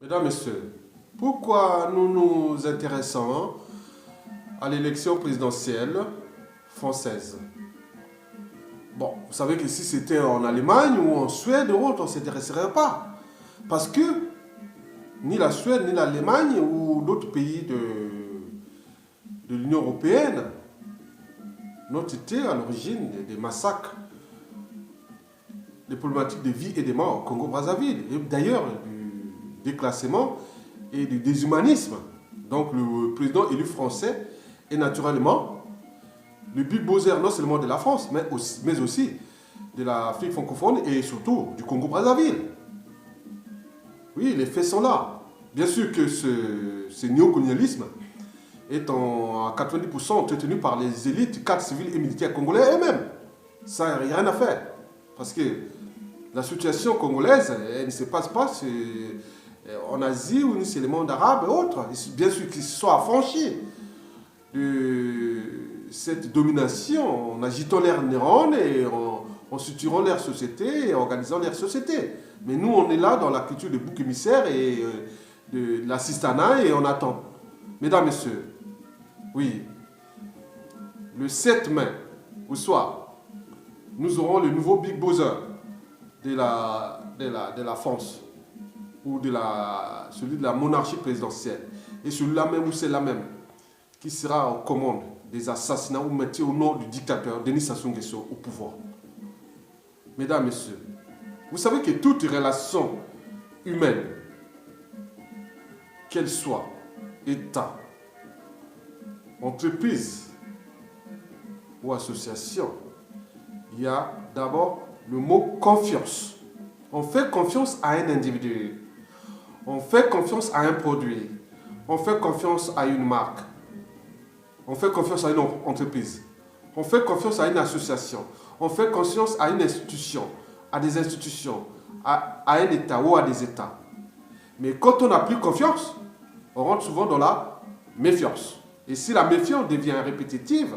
Mesdames, Messieurs, pourquoi nous nous intéressons à l'élection présidentielle française? Bon, vous savez que si c'était en Allemagne ou en Suède ou autre, on ne s'intéresserait pas. Parce que ni la Suède, ni l'Allemagne ou d'autres pays de l'Union européenne n'ont été à l'origine des massacres, des problématiques de vie et de mort au Congo-Brazzaville. Et d'ailleurs, du déclassement et du déshumanisme. Donc le président élu français est naturellement le bulldozer non seulement de la France, mais aussi de l'Afrique francophone et surtout du Congo-Brazzaville. Oui, les faits sont là. Bien sûr que ce néocolonialisme est à 90% entretenu par les élites, cadres civils et militaires congolais eux-mêmes. Ça, il n'y a rien à faire. Parce que la situation congolaise, elle ne se passe pas en Asie ou ni c'est le monde arabe et autres. Bien sûr qu'ils se sont affranchis de cette domination en agitant leurs neurones et en structurant leur société et en organisant leur société. Mais nous, on est là dans la culture de bouc émissaire et de l'assistanat et on attend. Mesdames, Messieurs, oui, le 7 mai au soir, nous aurons le nouveau Big Brother de la France ou celui de la monarchie présidentielle et celui-là même ou celle-là même qui sera aux commandes des assassinats ou mettez au nom du dictateur Denis Sassou Nguesso au pouvoir. Mesdames, Messieurs, vous savez que toute relation humaine, qu'elle soit État, entreprise ou association, il y a d'abord le mot confiance. On fait confiance à un individu, on fait confiance à un produit, on fait confiance à une marque, on fait confiance à une entreprise, on fait confiance à une association, on fait confiance à une institution, à des institutions, à un État ou à des États. Mais quand on n'a plus confiance, on rentre souvent dans la méfiance. Et si la méfiance devient répétitive,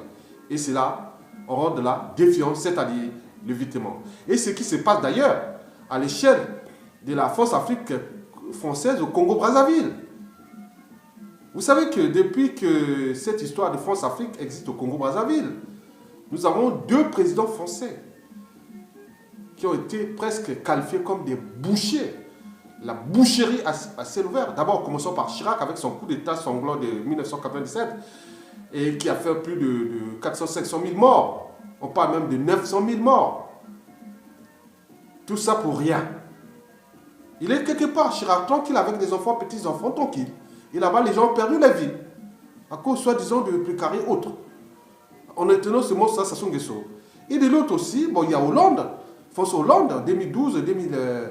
et c'est là, on rentre dans la défiance, c'est-à-dire l'évitement. Et ce qui se passe d'ailleurs à l'échelle de la France-Afrique française au Congo-Brazzaville. Vous savez que depuis que cette histoire de France-Afrique existe au Congo-Brazzaville, nous avons deux présidents français qui ont été presque qualifiés comme des bouchers. La boucherie à ciel ouvert. D'abord, commençons par Chirac avec son coup d'État sanglant de 1997 et qui a fait plus de 400-500 000 morts. On parle même de 900 000 morts. Tout ça pour rien. Il est quelque part, Chirac, tranquille avec des enfants, petits-enfants, tranquille. Et là-bas, les gens ont perdu la vie. À cause, soi-disant, de précarité autre. En étonnant ce mot, ça, Sassou Nguesso. Et de l'autre aussi, bon, il y a Hollande, François Hollande, 2012-2017.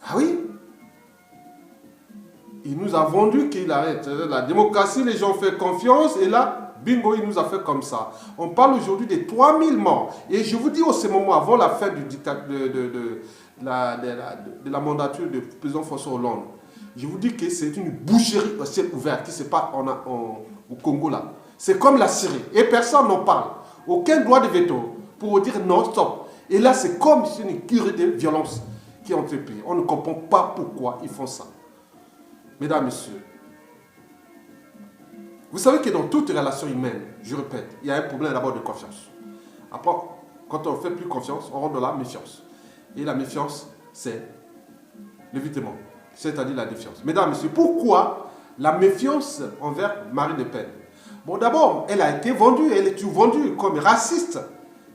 Ah oui. Il nous a vendu qu'il arrête. La démocratie, les gens font confiance. Et là, bingo, il nous a fait comme ça. On parle aujourd'hui de 3000 morts. Et je vous dis au ce moment, avant la fin du dictat, de la mandature du président François Hollande, je vous dis que c'est une boucherie au ciel ouvert qui se passe au Congo là. C'est comme la Syrie. Et personne n'en parle. Aucun droit de veto pour dire non, stop. Et là, c'est comme une curée de violence qui est entreprise. On ne comprend pas pourquoi ils font ça. Mesdames, Messieurs, vous savez que dans toute relation humaine, je répète, il y a un problème d'abord de confiance. Après, quand on ne fait plus confiance, on rentre dans la méfiance. Et la méfiance, c'est l'évitement, c'est-à-dire la défiance. Mesdames, Messieurs, pourquoi la méfiance envers Marine Le Pen? Bon, d'abord, elle a été vendue, elle est vendue comme raciste.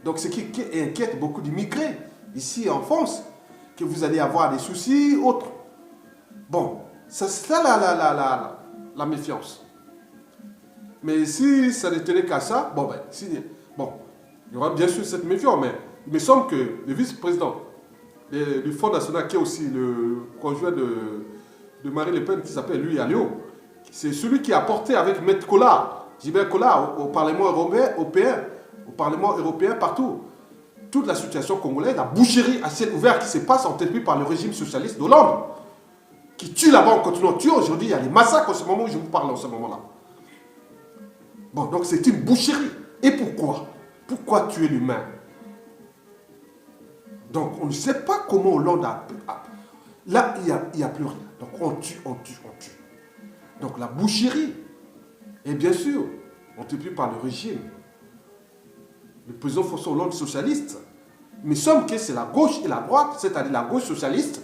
Donc, ce qui inquiète beaucoup d'immigrés ici en France, que vous allez avoir des soucis, autres. Bon, c'est ça la méfiance. Mais si ça ne tenait qu'à ça, bon, il y aura bien sûr cette méfiance, mais il me semble que le vice-président du Front National, qui est aussi le conjoint de Marine Le Pen, qui s'appelle lui Alliot, c'est celui qui a porté avec Maître Collard, Gilbert Collard, au Parlement européen, partout. Toute la situation congolaise, la boucherie à ciel ouvert qui se passe entretenue par le régime socialiste d'Hollande, qui tue là-bas en continuant de tuer. Aujourd'hui, il y a des massacres en ce moment où je vous parle en ce moment-là. Bon, donc c'est une boucherie. Et pourquoi? Pourquoi tuer l'humain? Donc, on ne sait pas comment Hollande Là, il n'y a plus rien. Donc on tue, on tue, on tue. Donc la boucherie. Et bien sûr, on ne tue plus par le régime. Le président François Hollande socialiste. Mais semble que c'est la gauche et la droite, c'est-à-dire la gauche socialiste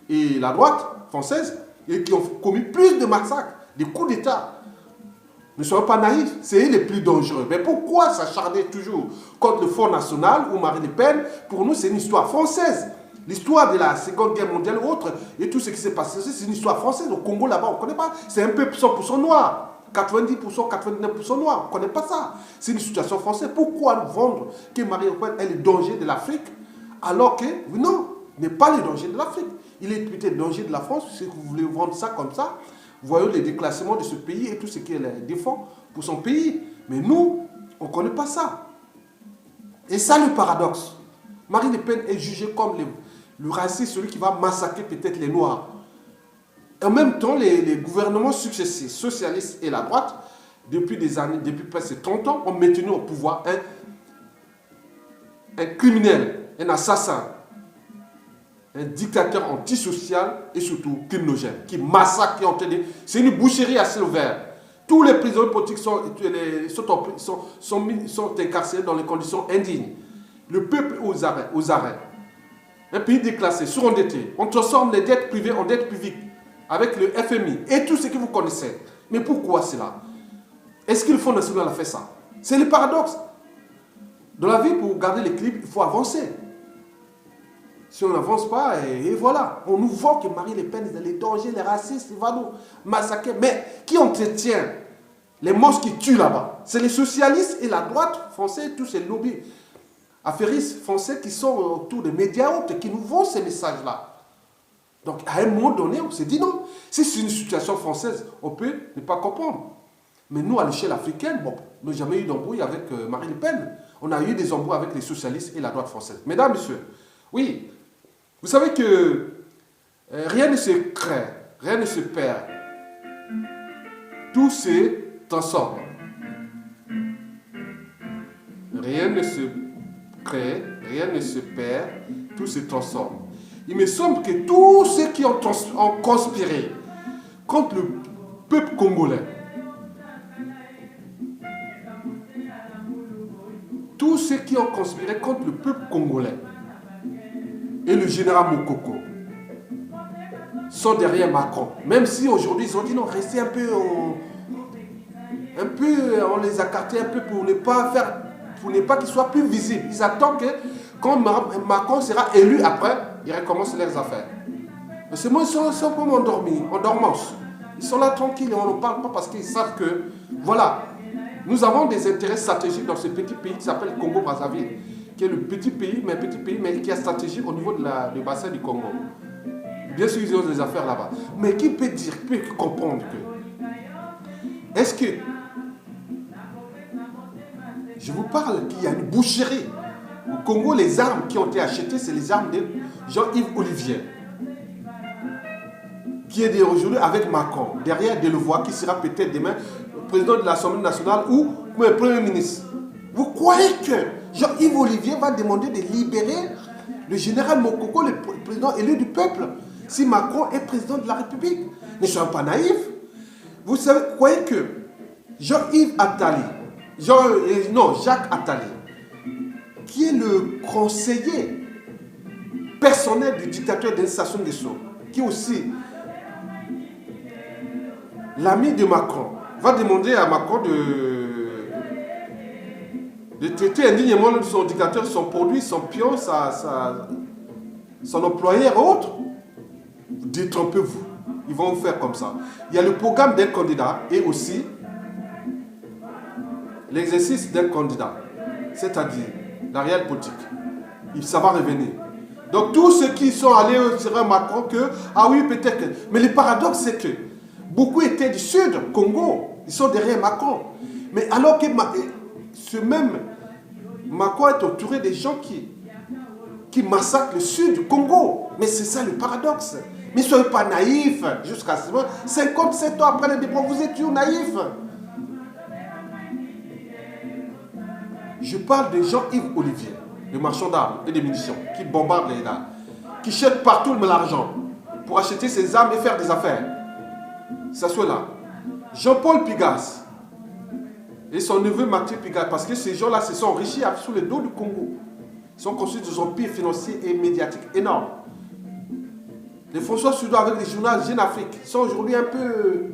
et la droite française, et qui ont commis plus de massacres, des coups d'État. Ne soyons pas naïfs, c'est eux les plus dangereux. Mais pourquoi s'acharner toujours contre le Front National ou Marine Le Pen? Pour nous, c'est une histoire française. L'histoire de la Seconde Guerre mondiale ou autre, et tout ce qui s'est passé, c'est une histoire française. Au Congo, là-bas, on ne connaît pas. C'est un peu 100% noir. 90%, 99% noir. On ne connaît pas ça. C'est une situation française. Pourquoi nous vendre que Marine Le Pen est le danger de l'Afrique, alors que, non, il n'est pas le danger de l'Afrique. Il est peut-être le danger de la France, si vous voulez vendre ça comme ça. Voyons les déclassements de ce pays et tout ce qu'elle défend pour son pays. Mais nous, on ne connaît pas ça. Et ça, le paradoxe. Marine Le Pen est jugée comme le raciste, celui qui va massacrer peut-être les Noirs. En même temps, les gouvernements successifs, socialistes et la droite, depuis des années, depuis presque 30 ans, ont maintenu au pouvoir un criminel, un assassin, un dictateur antisocial et surtout criminogène, qui massacre, qui est en train de... C'est une boucherie à ciel ouvert. Tous les prisonniers politiques sont incarcérés dans les conditions indignes. Le peuple aux arrêts. Un pays déclassé, surendetté. On transforme les dettes privées en dettes publiques avec le FMI et tout ce que vous connaissez. Mais pourquoi cela? Est-ce que le Fonds national a fait ça? C'est le paradoxe. Dans la vie, pour garder l'équilibre, il faut avancer. Si on n'avance pas, et voilà. On nous voit que Marine Le Pen, les dangers, les racistes, ils vont nous massacrer. Mais qui entretient les monstres qui tuent là-bas? C'est les socialistes et la droite française, tous ces lobbies affairistes français qui sont autour des médias hautes et qui nous vendent ces messages-là. Donc, à un moment donné, on s'est dit non. Si c'est une situation française, on peut ne pas comprendre. Mais nous, à l'échelle africaine, bon, nous n'avons jamais eu d'embrouille avec Marine Le Pen. On a eu des embrouilles avec les socialistes et la droite française. Mesdames, messieurs, oui, vous savez que rien ne se crée, rien ne se perd. Tout se transforme. Rien ne se crée, rien ne se perd, tout se transforme. Il me semble que tous ceux qui ont conspiré contre le peuple congolais, tous ceux qui ont conspiré contre le peuple congolais et le général Mokoko sont derrière Macron. Même si aujourd'hui ils ont dit non, restez un peu, on les a cartés un peu pour ne pas qu'ils soient plus visibles. Ils attendent que quand Macron sera élu après, ils recommencent leurs affaires. Mais c'est moi, ils sont simplement endormis, en dormance. Ils sont là tranquilles et on ne parle pas parce qu'ils savent que, voilà, nous avons des intérêts stratégiques dans ce petit pays qui s'appelle Congo-Brazzaville, qui est le petit pays, mais qui est stratégique au niveau du bassin du Congo. Bien sûr, ils ont des affaires là-bas. Mais qui peut dire, qui peut comprendre que... Est-ce que... Je vous parle qu'il y a une boucherie. Au Congo, les armes qui ont été achetées, c'est les armes de Jean-Yves Olivier, qui est aujourd'hui avec Macron, derrière Delevoye, qui sera peut-être demain président de l'Assemblée nationale ou Premier ministre. Vous croyez que Jean-Yves Olivier va demander de libérer le général Mokoko, le président élu du peuple, si Macron est président de la République? Ne soyons pas naïfs. Vous savez, croyez que Jean-Yves Attali, Jacques Attali, qui est le conseiller personnel du dictateur Denis Sassou Nguesso, qui est aussi l'ami de Macron, va demander à Macron de traiter indignement son dictateur, son produit, son pion, son employeur et autres. Détrompez-vous. Ils vont vous faire comme ça. Il y a le programme d'un candidat et aussi l'exercice d'un candidat, c'est-à-dire la réelle politique. Ça va revenir. Donc tous ceux qui sont allés sur Macron que, ah oui, peut-être que... Mais le paradoxe, c'est que beaucoup étaient du Sud, Congo, ils sont derrière Macron. Mais alors que ce même Macron est entouré des gens qui massacrent le Sud du Congo. Mais c'est ça le paradoxe. Mais ne soyez pas naïfs jusqu'à ce moment. 57 ans après le dépôt, vous êtes toujours naïfs. Je parle de Jean-Yves Olivier, le marchand d'armes et de munitions, qui bombarde les armes, qui jette partout l'argent. pour acheter ses armes et faire des affaires. Ça soit là. Jean-Paul Pigas et son neveu Mathieu Pigas, parce que ces gens-là se sont enrichis sous le dos du Congo. Ils sont construits des empires financiers et médiatiques énormes. Les François Sudan avec les journaux Jeune Afrique sont aujourd'hui un peu...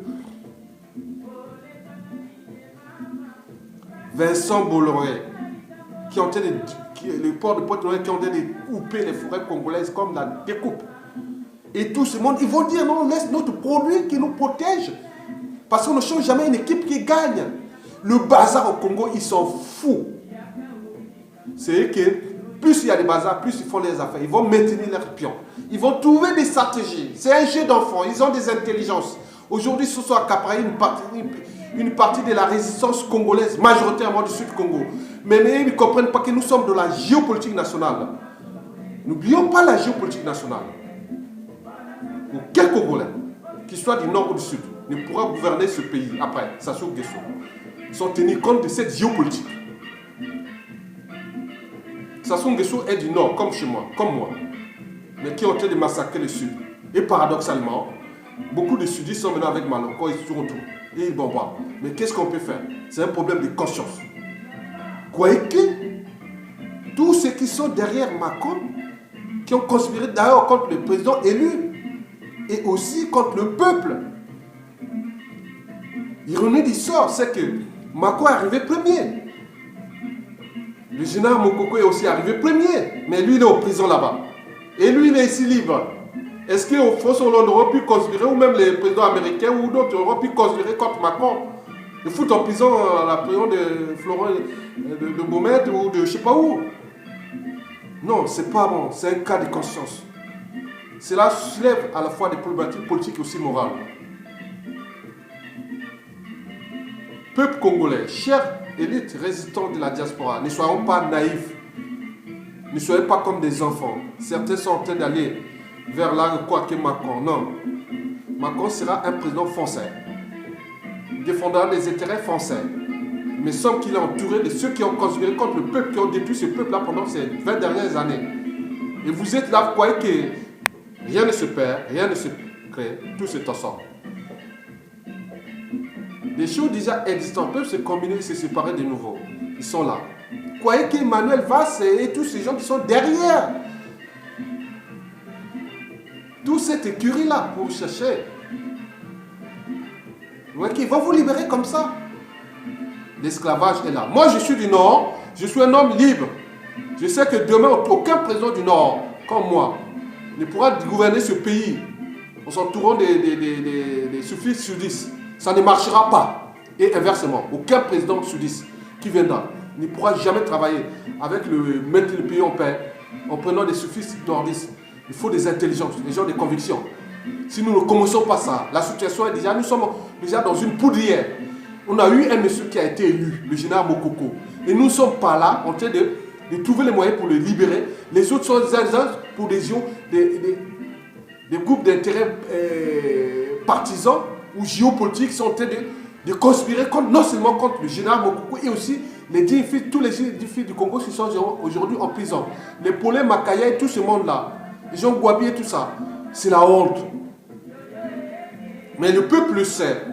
Vincent Bolloré, qui ont été le port de Pointe-Noire, qui ont été de couper les forêts congolaises comme la découpe. Et tout ce monde, ils vont dire non, laisse notre produit qui nous protège. Parce qu'on ne change jamais une équipe qui gagne. Le bazar au Congo, ils sont fous. C'est que plus il y a des bazars, plus ils font les affaires. Ils vont maintenir leurs pions. Ils vont trouver des stratégies. C'est un jeu d'enfants. Ils ont des intelligences. Aujourd'hui, ce sont accaparés une partie de la résistance congolaise, majoritairement du Sud-Congo. Mais ils ne comprennent pas que nous sommes de la géopolitique nationale. N'oublions pas la géopolitique nationale. Aucun Congolais, qu'il soit du Nord ou du Sud, ne pourra gouverner ce pays après Sassou Nguesso. Ils sont tenus compte de cette géopolitique. Sassou Nguesso est du Nord, comme chez moi, comme moi, mais qui ont été de massacrer le Sud. Et paradoxalement, beaucoup de Sudistes sont venus avec Maloko, ils se retrouvent. Et ils bombardent. Mais qu'est-ce qu'on peut faire? C'est un problème de conscience. Quoique, tous ceux qui sont derrière Macron, qui ont conspiré d'ailleurs contre le président élu, et aussi contre le peuple. L'ironie du sort, c'est que Macron est arrivé premier. Le général Mokoko est aussi arrivé premier. Mais lui, il est en prison là-bas. Et lui, il est ici libre. Est-ce que François Hollande aurait pu conspirer, ou même les présidents américains ou d'autres auraient pu conspirer contre Macron? Le foutre en prison, la prison de Florent de Beaumet ou de je ne sais pas où. Non, c'est pas bon. C'est un cas de conscience. Cela soulève à la fois des problématiques politiques et aussi morales. Peuple congolais, chère élite résistante de la diaspora, ne soyons pas naïfs. Ne soyez pas comme des enfants. Certains sont en train d'aller vers là quoi que Macron. Non. Macron sera un président français. Il défendra les intérêts français. Mais semble qu'il est entouré de ceux qui ont conspiré contre le peuple, qui ont détruit ce peuple-là pendant ces 20 dernières années. Et vous êtes là, vous croyez que rien ne se perd, rien ne se crée, tout se transforme. Les choses déjà existantes peuvent se combiner et se séparer de nouveau. Ils sont là. Vous croyez qu'Emmanuel Vasse et tous ces gens qui sont derrière toute cette écurie-là pour chercher. Vous voyez qu'ils vont vous libérer comme ça. L'esclavage est là. Moi, je suis du Nord, je suis un homme libre. Je sais que demain, aucun président du Nord, comme moi, ne pourra gouverner ce pays en s'entourant des suffices sudistes. Ça ne marchera pas. Et inversement, aucun président sudiste qui viendra ne pourra jamais travailler avec mettre le pays en paix en prenant des suffices nordistes. Il faut des intelligences, des gens de conviction. Si nous ne commençons pas ça, la situation est déjà, nous sommes déjà dans une poudrière. On a eu un monsieur qui a été élu, le général Mokoko. Et nous ne sommes pas là en train de trouver les moyens pour le libérer. Les autres sont pour des groupes d'intérêts partisans ou géopolitiques sont en train de conspirer contre, non seulement contre le général Mokoko et aussi les 10 filles, tous les 10 filles du Congo qui sont aujourd'hui en prison. Les Paulin Makaya et tout ce monde-là, les gens Gwabi et tout ça, c'est la honte. Mais le peuple le sait.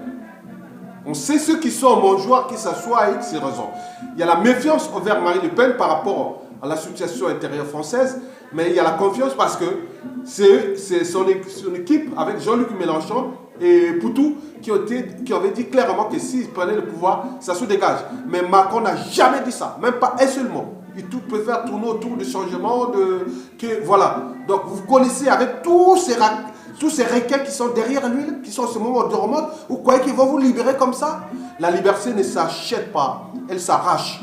On sait ceux qui sont en mangeoire qui s'assoient avec ces raisons. Il y a la méfiance envers Marine Le Pen par rapport à la situation intérieure française, mais il y a la confiance parce que c'est son équipe avec Jean-Luc Mélenchon et Poutou qui avaient dit clairement que s'ils prenaient le pouvoir, ça se dégage. Mais Macron n'a jamais dit ça, même pas un seul mot. Il peut faire tourner autour du changement, voilà. Donc vous connaissez avec tous ces requins qui sont derrière lui, qui sont en ce moment de remonte, vous croyez qu'ils vont vous libérer comme ça? La liberté ne s'achète pas, elle s'arrache.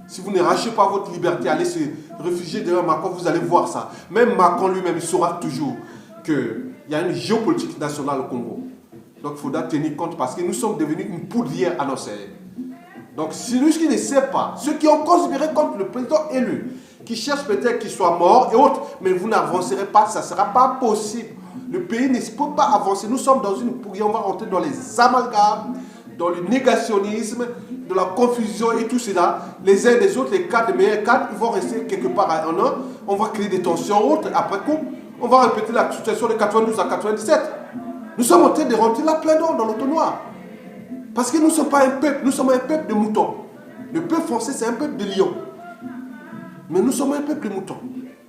Si vous ne rachetez pas votre liberté, allez se réfugier derrière Macron, vous allez voir ça. Même Macron lui-même saura toujours qu'il y a une géopolitique nationale au Congo. Donc il faudra tenir compte parce que nous sommes devenus une poudrière annoncée. Donc celui qui ne sait pas, ceux qui ont conspiré contre le président élu, qui cherchent peut-être qu'il soit mort et autres, mais vous n'avancerez pas, ça ne sera pas possible. Le pays ne peut pas avancer. Nous sommes dans une pourrie, on va rentrer dans les amalgames, dans le négationnisme, de la confusion et tout cela. Les uns des autres, les cadres, les meilleurs cadres, ils vont rester quelque part en un. On va créer des tensions autres. Après coup, On va répéter la situation de 92 à 97. Nous sommes en train de rentrer là plein d'or dans l'automnoir. Parce que nous ne sommes pas un peuple, nous sommes un peuple de moutons. Le peuple français, c'est un peuple de lions. Mais nous sommes un peuple de moutons.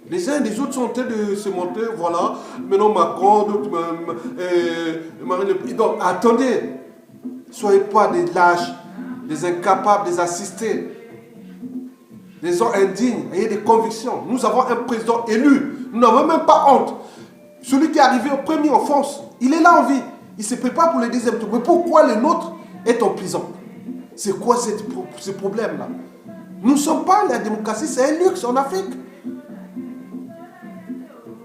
Les uns et les autres sont en train de se monter, voilà. Maintenant Macron, d'autres, Marine Le Pen. Donc, attendez. Soyez pas des lâches, des incapables, des assistés, des gens indignes, ayez des convictions. Nous avons un président élu. Nous n'avons même pas honte. Celui qui est arrivé au premier en France, il est là en vie. Il se prépare pour le deuxième tour. Mais pourquoi le nôtre est en prison? C'est quoi ce problème-là? Nous ne sommes pas la démocratie, c'est un luxe en Afrique.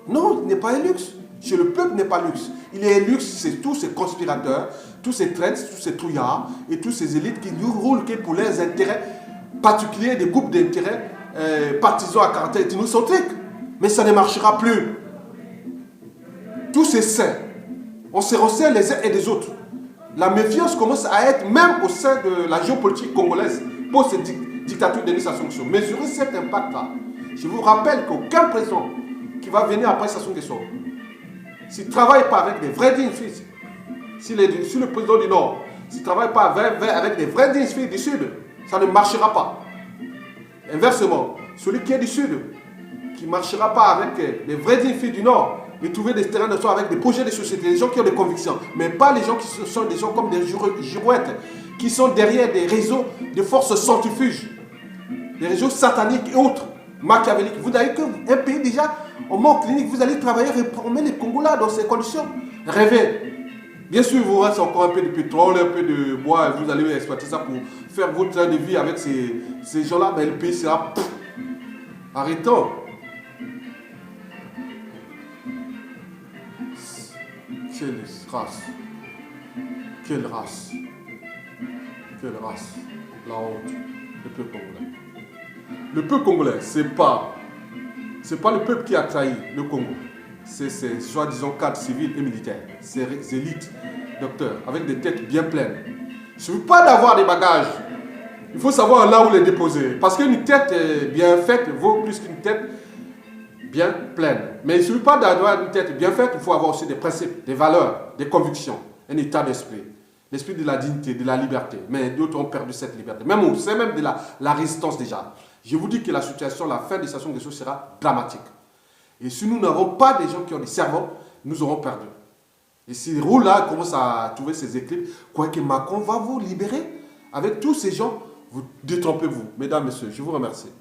Non, il n'est pas un luxe. Chez le peuple, il n'est pas luxe. Il est un luxe, c'est tous ces conspirateurs, tous ces traîtres, tous ces trouillards et tous ces élites qui nous roulent pour leurs intérêts particuliers, des groupes d'intérêts partisans à caractère ethnocentrique. Mais ça ne marchera plus. Tous ces saints, on se resserre les uns et les autres. La méfiance commence à être même au sein de la géopolitique congolaise pour cette dictature de Sassou Nguesso. Mesurez cet impact-là. Je vous rappelle qu'aucun président qui va venir après Sassou Nguesso, s'il ne travaille pas avec des vrais dignes fils, si le président du Nord, s'il ne travaille pas avec des vrais dignes fils du Sud, ça ne marchera pas. Inversement, celui qui est du Sud, qui ne marchera pas avec les vrais dignes fils du Nord, et trouver des terrains de soins avec des projets de société, des gens qui ont des convictions, mais pas les gens qui sont des gens comme des girouettes, qui sont derrière des réseaux de forces centrifuges, des réseaux sataniques et autres, machiavéliques. Vous n'avez qu'un pays déjà en mort clinique, vous allez travailler, réformer les Congolais dans ces conditions. Rêvez. Bien sûr, il vous reste encore un peu de pétrole, un peu de bois, et vous allez exploiter ça pour faire votre train de vie avec ces gens-là, mais le pays sera... Arrêtons. Quelle race. Quelle race. Quelle race. La honte. Le peuple congolais. Le peuple congolais, c'est pas le peuple qui a trahi le Congo. C'est ces soi-disant cadres civils et militaires. Ces élites, docteurs, avec des têtes bien pleines. Il ne suffit pas d'avoir des bagages. Il faut savoir là où les déposer. Parce qu'une tête bien faite vaut plus qu'une tête bien pleine. Mais il ne suffit pas d'avoir une tête bien faite, il faut avoir aussi des principes, des valeurs, des convictions, un état d'esprit. L'esprit de la dignité, de la liberté. Mais d'autres ont perdu cette liberté. Même c'est même de la résistance déjà. Je vous dis que la situation, la fin de Sassou Nguesso sera dramatique. Et si nous n'avons pas des gens qui ont des cerveaux, nous aurons perdu. Et si Roula commence à trouver ses éclipses, quoi que Macron va vous libérer avec tous ces gens, vous détrompez-vous. Mesdames, messieurs, je vous remercie.